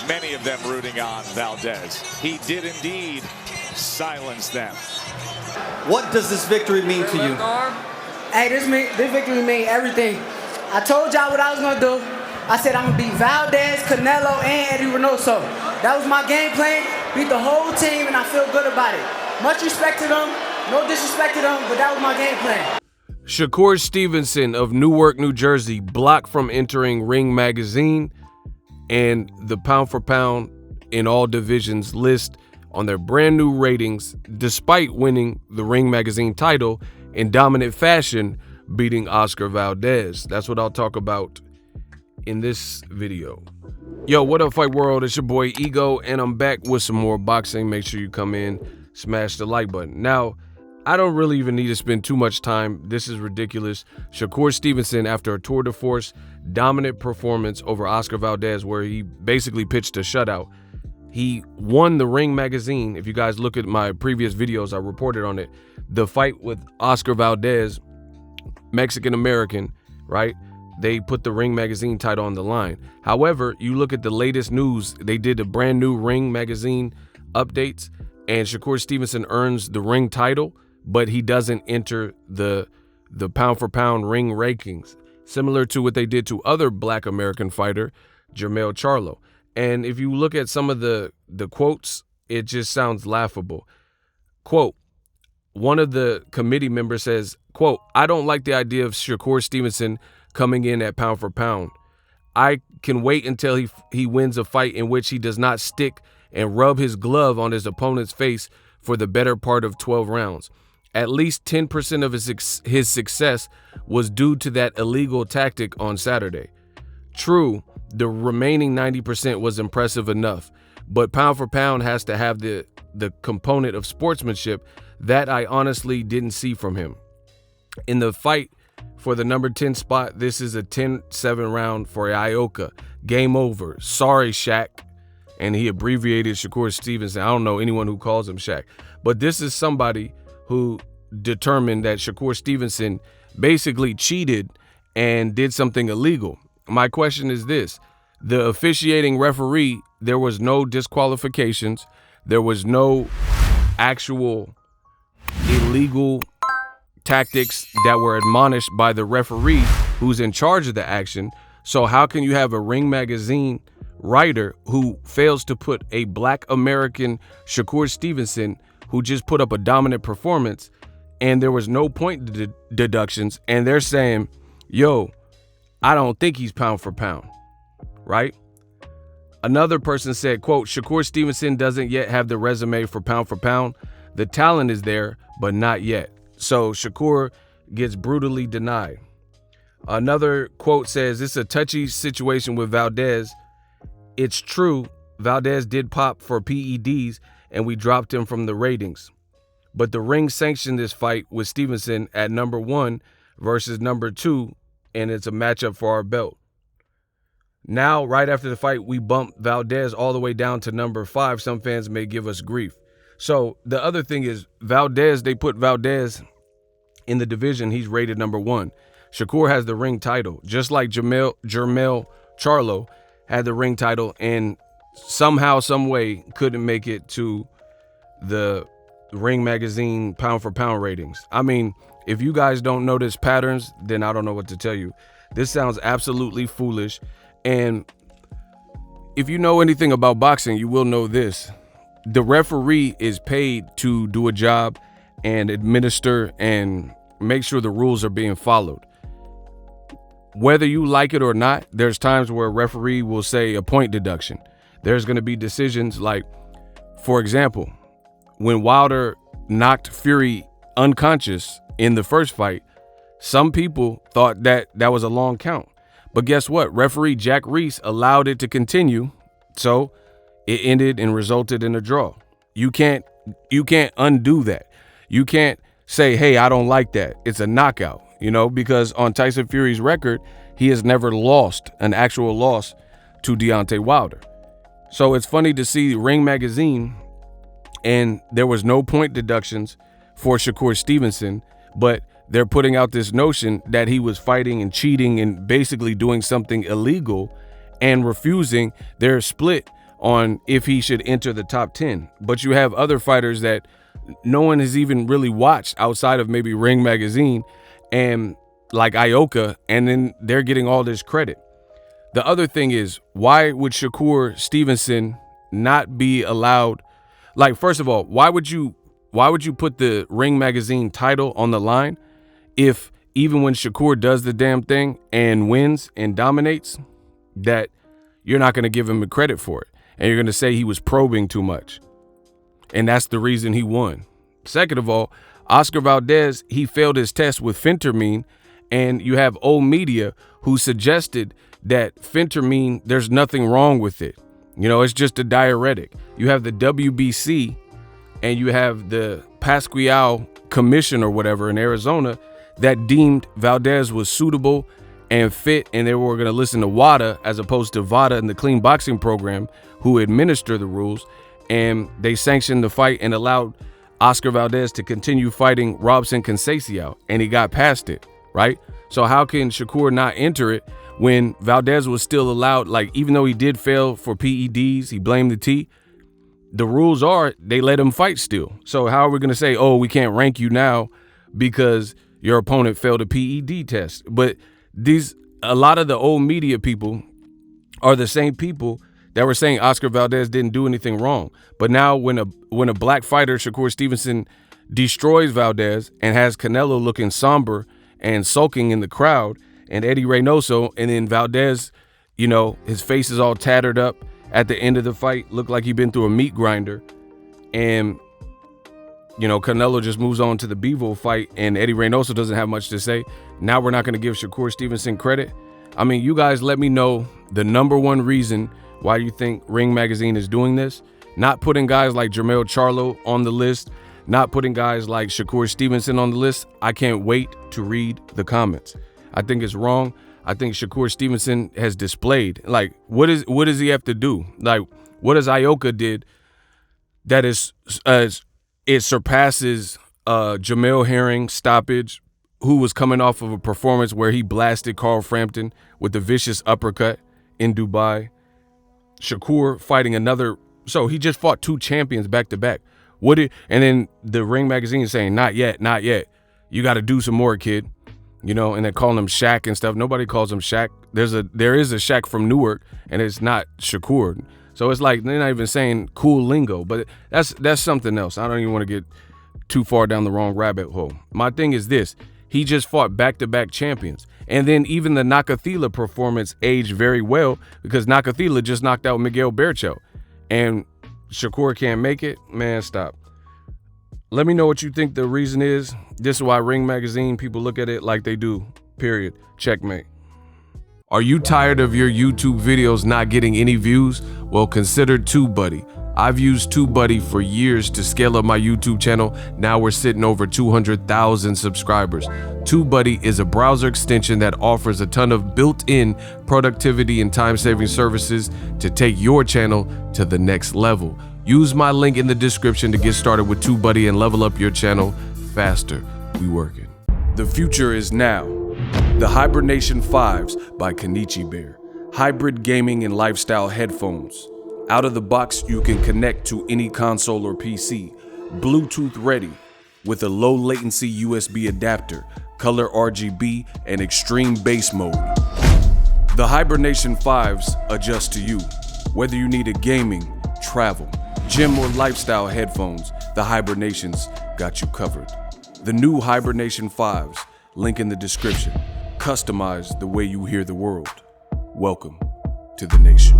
many of them rooting on Valdez. He did indeed silence them. What does this victory mean to you? Hey, this victory means everything. I told y'all what I was going to do. I said I'm going to beat Valdez, Canelo, and Eddie Reynoso. That was my game plan. Beat the whole team, and I feel good about it. Much respect to them. No disrespect to them, but that was my game plan. Shakur Stevenson of Newark, New Jersey, blocked from entering Ring Magazine and the pound for pound in all divisions list on their brand new ratings, despite winning the Ring Magazine title in dominant fashion, beating Oscar Valdez. That's what I'll talk about in this video. Yo, what up, Fight World? It's your boy Ego, and I'm back with some more boxing. Make sure you come in, smash the like button. Now, I don't really even need to spend too much time. This is ridiculous. Shakur Stevenson, after a tour de force dominant performance over Oscar Valdez, where he basically pitched a shutout, he won the Ring Magazine. If you guys look at my previous videos, I reported on it. The fight with Oscar Valdez, Mexican-American, right? They put the Ring Magazine title on the line. However, you look at the latest news, they did a brand new Ring Magazine updates, and Shakur Stevenson earns the Ring title, but he doesn't enter the pound for pound Ring rankings, similar to what they did to other Black American fighter, JERMELL CHARLO. And if you look at some of the quotes, it just sounds laughable. Quote, one of the committee members says, quote, "I don't like the idea of Shakur Stevenson coming in at pound for pound. I can wait until he wins a fight in which he does not stick and rub his glove on his opponent's face for the better part of 12 rounds. At least 10% of his success was due to that illegal tactic on Saturday. True, the remaining 90% was impressive enough, but pound for pound has to have the component of sportsmanship that I honestly didn't see from him. In the fight for the number 10 spot, this is a 10-7 round for IOKA. Game over. Sorry, SHAK." And he abbreviated Shakur Stevenson. I don't know anyone who calls him SHAK, but this is somebody who determined that Shakur Stevenson basically cheated and did something illegal. My question is this: the officiating referee, there was no disqualifications, there was no actual illegal tactics that were admonished by the referee who's in charge of the action. So how can you have a Ring Magazine writer who fails to put a Black American Shakur Stevenson, who just put up a dominant performance, and there was no point deductions, and they're saying, yo, I don't think he's pound for pound, right? Another person said, quote, "Shakur Stevenson doesn't yet have the resume for pound. The talent is there, but not yet." So Shakur gets brutally denied. Another quote says, "It's a touchy situation with Valdez. It's true, Valdez did pop for PEDs and we dropped him from the ratings. But the Ring sanctioned this fight with Stevenson at number 1 versus number 2, and it's a matchup for our belt. Now, right after the fight, we bumped Valdez all the way down to number 5. Some fans may give us grief." So the other thing is Valdez, they put Valdez in the division. He's rated number 1. Shakur has the Ring title, just like JERMELL CHARLO had the Ring title and somehow, some way couldn't make it to the Ring Magazine pound for pound ratings. I mean, if you guys don't notice patterns, then I don't know what to tell you. This sounds absolutely foolish. And if you know anything about boxing, you will know this. The referee is paid to do a job and administer and make sure the rules are being followed. Whether you like it or not, there's times where a referee will say a point deduction. There's going to be decisions like, for example, when Wilder knocked Fury unconscious in the first fight, some people thought that that was a long count. But guess what? Referee Jack Reese allowed it to continue, so it ended and resulted in a draw. You can't undo that. You can't say, hey, I don't like that. It's a knockout, because on Tyson Fury's record, he has never lost an actual loss to Deontay Wilder. So it's funny to see Ring Magazine, and there was no point deductions for Shakur Stevenson, but they're putting out this notion that he was fighting and cheating and basically doing something illegal and refusing. They're split on if he should enter the top 10. But you have other fighters that no one has even really watched outside of maybe Ring Magazine and like IOKA, and then they're getting all this credit. The other thing is, why would Shakur Stevenson not be allowed? Like, first of all, why would you put the Ring Magazine title on the line if even when Shakur does the damn thing and wins and dominates, that you're not going to give him the credit for it, and you're going to say he was probing too much, and that's the reason he won? Second of all, Oscar Valdez, he failed his test with phentermine, and you have old media who suggested that phentermine, there's nothing wrong with it. You know, it's just a diuretic. You have the WBC and you have the Pascual Commission or whatever in Arizona that deemed Valdez was suitable and fit, and they were going to listen to WADA as opposed to VADA and the Clean Boxing Program, who administer the rules, and they sanctioned the fight and allowed Oscar Valdez to continue fighting Robson Conceição, and he got past it, right? So how can Shakur not enter it when Valdez was still allowed? Like, even though he did fail for PEDs, he blamed the T, the rules are they let him fight still. So how are we going to say, oh, we can't rank you now because your opponent failed a PED test? But a lot of the old media people are the same people that were saying Oscar Valdez didn't do anything wrong. But now when a black fighter, Shakur Stevenson, destroys Valdez and has Canelo looking somber and sulking in the crowd, and Eddie Reynoso, and then Valdez, you know, his face is all tattered up at the end of the fight, looked like he'd been through a meat grinder, and, you know, Canelo just moves on to the Bivol fight, and Eddie Reynoso doesn't have much to say. Now we're not going to give Shakur Stevenson credit. I mean, you guys let me know the #1 reason why you think Ring Magazine is doing this. Not putting guys like JERMELL CHARLO on the list, not putting guys like Shakur Stevenson on the list. I can't wait to read the comments. I think it's wrong. I think Shakur Stevenson has displayed, like, what does he have to do? Like, what does IOKA did that is it surpasses Jamel Herring stoppage, who was coming off of a performance where he blasted Carl Frampton with a vicious uppercut in Dubai. Shakur fighting another, so he just fought 2 champions back to back. And then the Ring Magazine saying, not yet, not yet. You got to do some more, kid. You know, and they're calling him SHAK and stuff. Nobody calls him SHAK. There is a SHAK from Newark, and it's not Shakur. So it's like they're not even saying cool lingo, but that's something else. I don't even want to get too far down the wrong rabbit hole. My thing is this: he just fought back-to-back champions, and then even the Nakathila performance aged very well because Nakathila just knocked out Miguel Berchelt, and Shakur can't make it. Man, stop. Let me know what you think the reason is. This is why Ring Magazine, people look at it like they do, period. Checkmate. Are you tired of your YouTube videos not getting any views? Well, consider TubeBuddy. I've used TubeBuddy for years to scale up my YouTube channel. Now we're sitting over 200,000 subscribers. TubeBuddy is a browser extension that offers a ton of built-in productivity and time-saving services to take your channel to the next level. Use my link in the description to get started with TubeBuddy and level up your channel faster. We working. The future is now. The Hibernation 5s by Kenichi Bear. Hybrid gaming and lifestyle headphones. Out of the box, you can connect to any console or PC. Bluetooth ready with a low latency USB adapter, color RGB, and extreme bass mode. The Hibernation 5s adjust to you. Whether you need a gaming, travel, gym, or lifestyle headphones, the Hibernations got you covered. The new Hibernation 5s, link in the description. Customize the way you hear the world. Welcome to the nation.